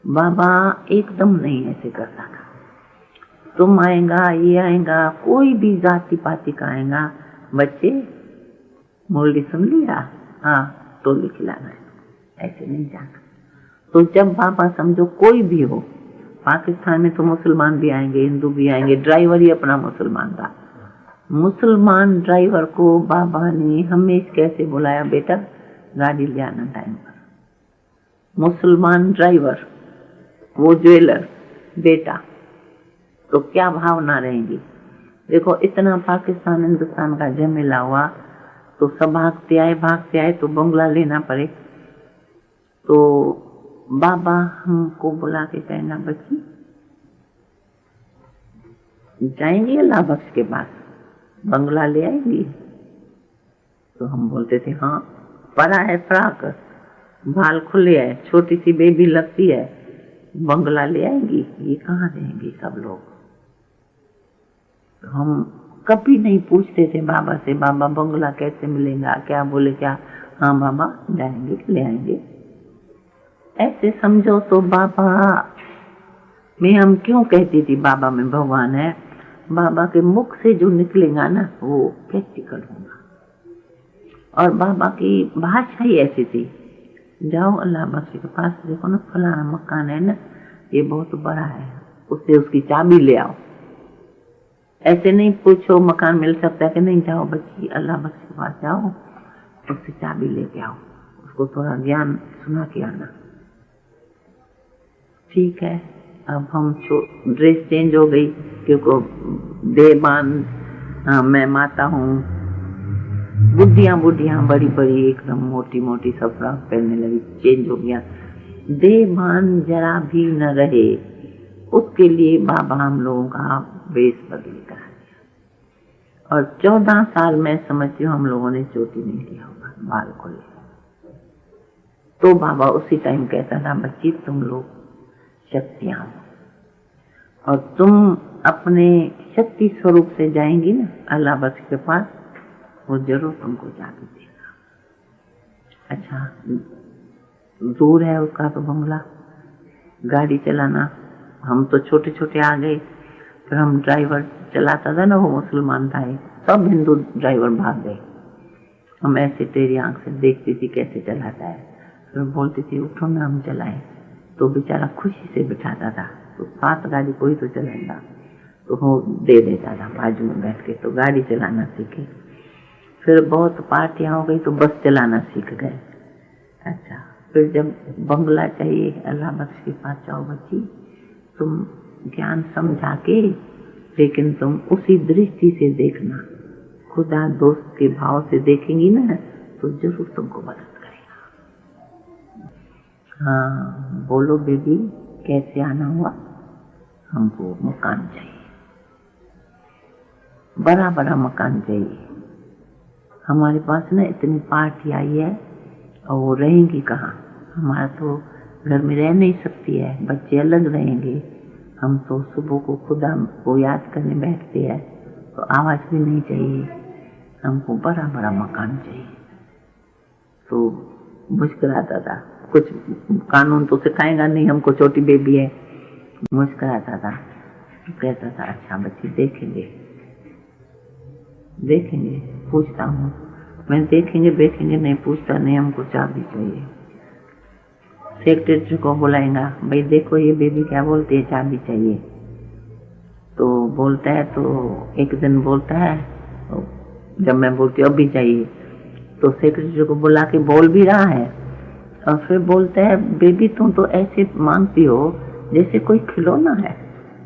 बाबा एकदम नहीं ऐसे करता था, तुम आएगा ये आएगा, कोई भी जाति पाति का आएगा, बच्चे मुरली सुन लिया, हाँ तो खिलाना है, ऐसे नहीं जाना। तो जब बाबा समझो कोई भी हो, पाकिस्तान में तो मुसलमान भी आएंगे, हिंदू भी आएंगे, ड्राइवर ही अपना मुसलमान था, मुसलमान ड्राइवर को बाबा ने हमेशा कैसे बुलाया, बेटा गाड़ी ले आना टाइम पर। मुसलमान ड्राइवर, वो ज्वेलर बेटा, तो क्या भावना रहेगी? देखो इतना पाकिस्तान हिंदुस्तान का झमेला हुआ, तो सब भागते आए तो बंगला लेना पड़े। तो बाबा हमको बुला के कहना बच्ची जाएंगी अल्लाह बख्श के पास, बंगला ले आएंगी? तो हम बोलते थे हाँ, परा है फ्राक, बाल खुले है, छोटी सी बेबी लगती है, बंगला ले आएंगी? ये कहाँ रहेंगे सब लोग। तो हम कभी नहीं पूछते थे बाबा से, बाबा बंगला कैसे मिलेगा, क्या बोले क्या, हाँ बाबा जाएंगे ले आएंगे, ऐसे समझो। तो बाबा में हम क्यों कहती थी बाबा में भगवान है? बाबा के मुख से जो निकलेगा ना वो प्रैक्टिकल होगा, और बाबा की भाषा ही ऐसी थी, जाओ अल्लाह बख्श के पास, देखो ना फलाना मकान है ना, ये बहुत बड़ा है, उससे उसकी चाबी ले आओ। ऐसे नहीं पूछो मकान मिल सकता है कि नहीं, जाओ बच्ची अल्लाह बख्श के पास जाओ, उससे चाबी लेके आओ, उसको थोड़ा ज्ञान सुना के आना। ठीक है, अब हम ड्रेस चेंज हो गई, क्योंकि देवान मैं माता हूँ, बुढ़िया बड़ी बड़ी एकदम मोटी मोटी सब फ्रॉक पहनने लगी, चेंज हो गया। देवान जरा भी न रहे, उसके लिए बाबा हम लोगों का वेश बदल करा दिया, और 14 साल में समझती हूँ हम लोगों ने चोटी नहीं किया होगा, बाल खोले। तो बाबा उसी टाइम कहता था बच्ची तुम लोग शक्तियां हो, और तुम अपने शक्ति स्वरूप से जाएंगी ना अल्लाह बख्श के पास, वो जरूर तुमको चाबी देगा। अच्छा दूर है उसका तो बंगला, गाड़ी चलाना, हम तो छोटे छोटे आ गए, फिर हम ड्राइवर चलाता था ना वो मुसलमान था, सब हिंदू ड्राइवर भाग गए, हम ऐसे तेरी आंख से देखती थी कैसे चलाता है, फिर बोलती थी उठो ना हम चलाएं, तो बेचारा खुशी से बिठाता था। तो साथ गाड़ी कोई तो चलाएगा, तो वो दे देता था बाजू में बैठ के, तो गाड़ी चलाना सीखे। फिर बहुत पार्टियां हो गई तो बस चलाना सीख गए। अच्छा, फिर जब बंगला चाहिए, अल्लाह बख्श के पास जाओ बच्ची, तुम ज्ञान समझा के, लेकिन तुम उसी दृष्टि से देखना, खुदा दोस्त के भाव से देखेंगी ना तो जरूर तुमको मदद करेगा। हाँ बोलो बेबी, कैसे आना हुआ? हमको मकान चाहिए, बड़ा बड़ा मकान चाहिए। हमारे पास ना इतनी पार्टी आई है और वो रहेंगी कहाँ? हमारा तो घर में रह नहीं सकती है, बच्चे अलग रहेंगे। हम तो सुबह को खुदा को याद करने बैठते हैं, तो आवाज भी नहीं चाहिए, हमको बड़ा बड़ा मकान चाहिए। तो मुस्कुराता था, कुछ कानून तो सिखाएगा नहीं, हमको छोटी बेबी है। मुस्कुराता था, कहता था अच्छा बच्ची देखेंगे देखेंगे, पूछता हूँ मैं, देखेंगे देखेंगे नहीं, पूछता नहीं, हमको चाबी चाहिए। सेक्रेटरी को बुलाएगा, भाई देखो ये बेबी क्या बोलती है, चाबी चाहिए। तो बोलता है, तो एक दिन बोलता है, जब मैं बोलती हूँ अभी चाहिए, तो सेक्रेटरी को बुला के बोल भी रहा है, और फिर बोलता है बेबी तुम तो ऐसे मांगती हो जैसे कोई खिलौना है,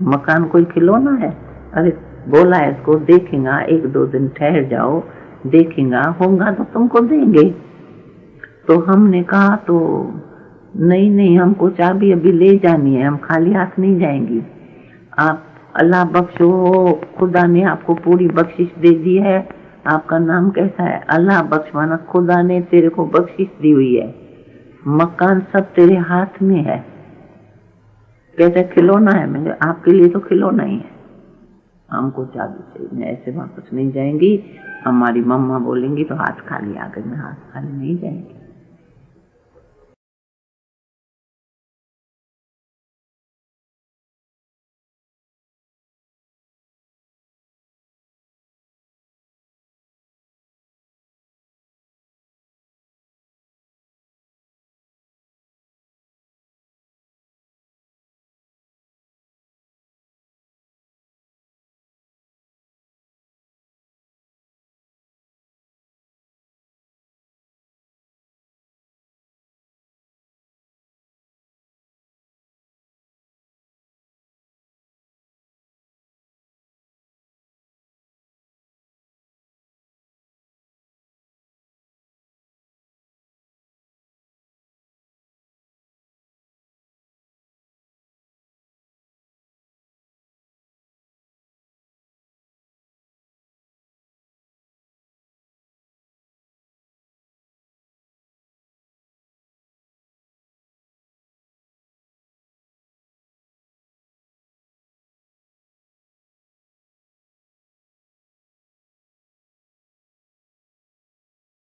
मकान कोई खिलौना है। अरे बोला है इसको, देखेगा, एक दो दिन ठहर जाओ, देखेगा, होगा तो तुमको देंगे। तो हमने कहा तो नहीं नहीं, हमको चाबी अभी ले जानी है, हम खाली हाथ नहीं जाएंगी। आप अल्लाह बख्शो, खुदा ने आपको पूरी बख्शिश दे दी है। आपका नाम कैसा है? अल्लाह बख्शवाना, खुदा ने तेरे को बख्शिश दी हुई है, मकान सब तेरे हाथ में है। कैसे खिलौना है? मैंने आपके लिए तो खिलौना ही है, हमको चाबी चाहिए। मैं ऐसे वापस नहीं जाएंगी, हमारी मम्मा बोलेंगी तो हाथ खाली आ गई, मैं हाथ खाली नहीं जाएंगी।